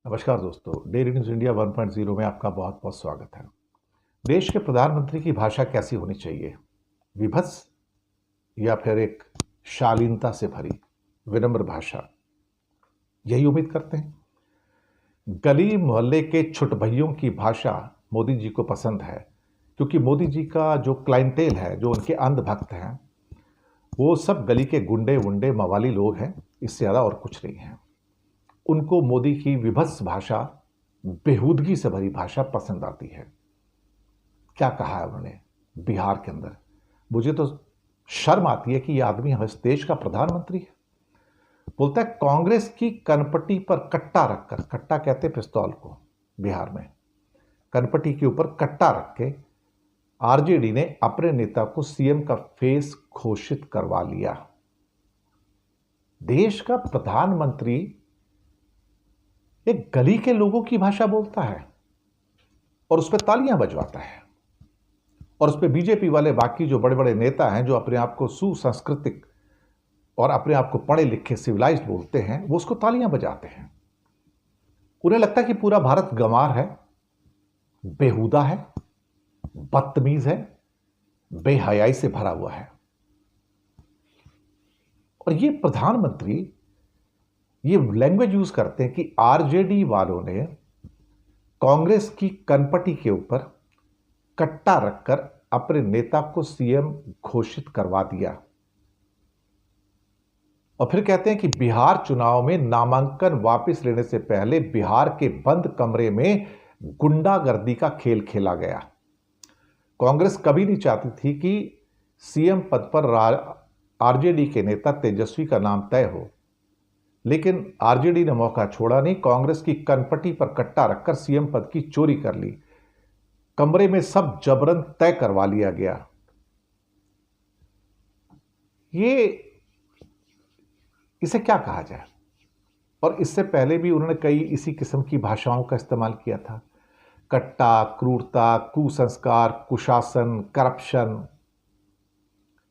नमस्कार दोस्तों, daily news India 1.0 में आपका बहुत बहुत स्वागत है। देश के प्रधानमंत्री की भाषा कैसी होनी चाहिए? विभत्स या फिर एक शालीनता से भरी विनम्र भाषा? यही उम्मीद करते हैं। गली मोहल्ले के छुटभइयों की भाषा मोदी जी को पसंद है, क्योंकि मोदी जी का जो क्लाइंटेल है, जो उनके अंधभक्त हैं, वो सब गली के गुंडे वुंडे मवाली लोग हैं। इससे ज़्यादा और कुछ नहीं है। उनको मोदी की विभत्स भाषा, बेहूदगी से भरी भाषा पसंद आती है। क्या कहा है उन्होंने बिहार के अंदर? मुझे तो शर्म आती है कि यह आदमी इस देश का प्रधानमंत्री है। बोलता है कांग्रेस की कनपटी पर कट्टा रखकर, कट्टा कहते पिस्तौल को बिहार में, कनपटी के ऊपर कट्टा रख के आरजेडी ने अपने नेता को सीएम का फेस घोषित करवा लिया। देश का प्रधानमंत्री एक गली के लोगों की भाषा बोलता है और उस पर तालियां बजवाता है, और उस पर बीजेपी वाले बाकी जो बड़े बड़े नेता हैं, जो अपने आप को सुसंस्कृतिक और अपने आप को पढ़े लिखे सिविलाइज्ड बोलते हैं, वो उसको तालियां बजाते हैं। उन्हें लगता है कि पूरा भारत गंवार है, बेहुदा है, बदतमीज है, बेहयाई से भरा हुआ है। और ये प्रधानमंत्री ये लैंग्वेज यूज करते हैं कि आरजेडी वालों ने कांग्रेस की कनपटी के ऊपर कट्टा रखकर अपने नेता को सीएम घोषित करवा दिया, और फिर कहते हैं कि बिहार चुनाव में नामांकन वापस लेने से पहले बिहार के बंद कमरे में गुंडागर्दी का खेल खेला गया। कांग्रेस कभी नहीं चाहती थी कि सीएम पद पर आरजेडी के नेता तेजस्वी का नाम तय हो, लेकिन आरजेडी ने मौका छोड़ा नहीं। कांग्रेस की कनपटी पर कट्टा रखकर सीएम पद की चोरी कर ली, कमरे में सब जबरन तय करवा लिया गया। इसे क्या कहा जाए? और इससे पहले भी उन्होंने कई इसी किस्म की भाषाओं का इस्तेमाल किया था। कट्टा, क्रूरता, कुसंस्कार, कुशासन, करप्शन,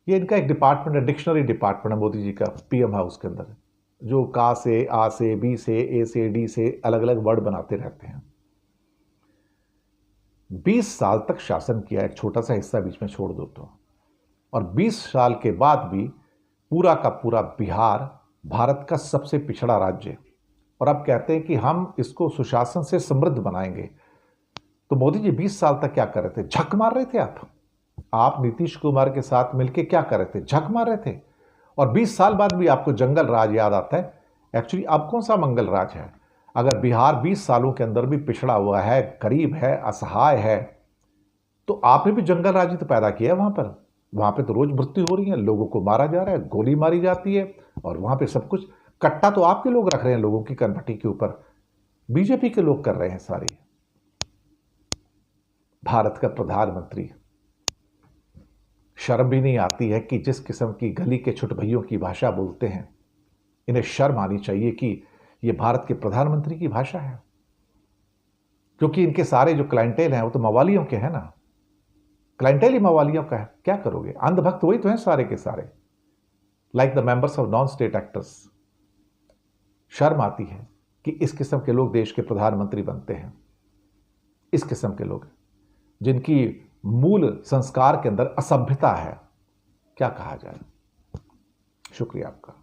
ये इनका एक डिपार्टमेंट है, डिक्शनरी डिपार्टमेंट है मोदी जी का पीएम हाउस के अंदर, जो का से, आ से, बी से, ए से, डी से अलग अलग वर्ड बनाते रहते हैं। 20 साल तक शासन किया, एक छोटा सा हिस्सा बीच में छोड़ दो तो, और 20 साल के बाद भी पूरा का पूरा बिहार भारत का सबसे पिछड़ा राज्य, और अब कहते हैं कि हम इसको सुशासन से समृद्ध बनाएंगे। तो मोदी जी 20 साल तक क्या कर रहे थे? झक मार रहे थे। आप नीतीश कुमार के साथ मिलकर क्या कर रहे थे? झक मार रहे थे। और 20 साल बाद भी आपको जंगल राज याद आता है। एक्चुअली अब कौन सा मंगल राज है? अगर बिहार 20 सालों के अंदर भी पिछड़ा हुआ है, गरीब है, असहाय है, तो आपने भी जंगल राज तो पैदा किया है वहां पर। वहां पे तो रोज मृत्यु हो रही है, लोगों को मारा जा रहा है, गोली मारी जाती है, और वहां पे सब कुछ कट्टा तो आपके लोग रख रहे हैं लोगों की कनपटी के ऊपर, बीजेपी के लोग कर रहे हैं सारे। भारत का प्रधानमंत्री, शर्म भी नहीं आती है कि जिस किस्म की गली के छुटभइयों की भाषा बोलते हैं? इन्हें शर्म आनी चाहिए कि यह भारत के प्रधानमंत्री की भाषा है, क्योंकि इनके सारे जो क्लाइंटेल हैं वो तो मवालियों के हैं ना। क्लाइंटेल ही मवालियों का है, क्या करोगे? अंधभक्त वही तो हैं सारे के सारे, like the members of non state actors. शर्म आती है कि इस किस्म के लोग देश के प्रधानमंत्री बनते हैं। इस किस्म के लोग जिनकी मूल संस्कार के अंदर असभ्यता है, क्या कहा जाए? शुक्रिया आपका।